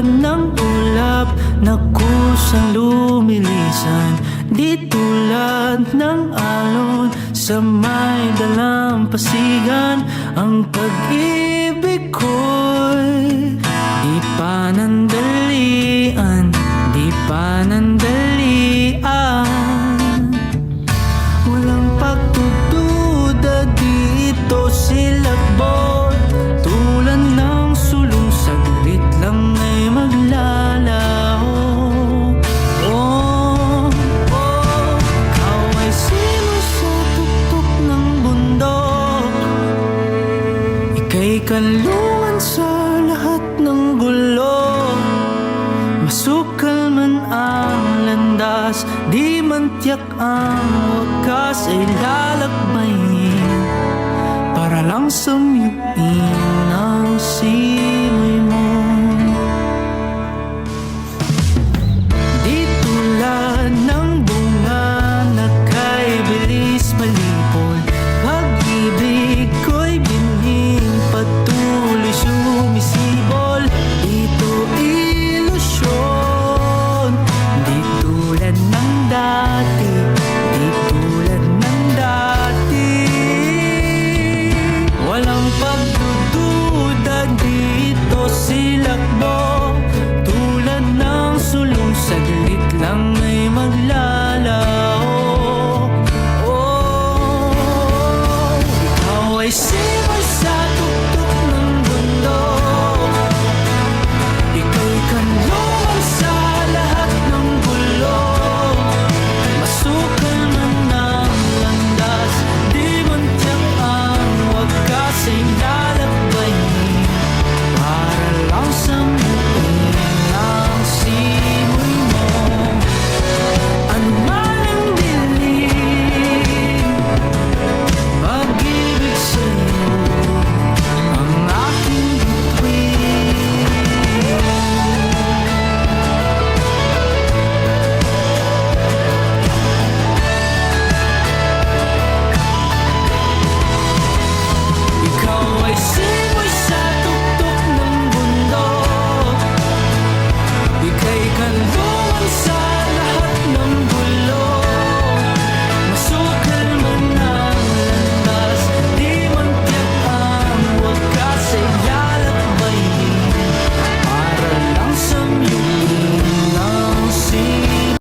tulad ng ulap na kusang lumilisan, di tulad ng alon sa may dalampasigan. Ang pag-ibig ko'y di panandalian, di panandalian. Walang pagdududa dito, silakbot tulad ng sulong, saglit lang ay maglalaho. Oh, oh, ikaw ay sino sa tuktok ng bundok, ika'y kalungan sa lahat ng gulo. Masukal man ang landas, di man tiyak ang wakas, ay lalakbayin para lang sumiyuin ang siya.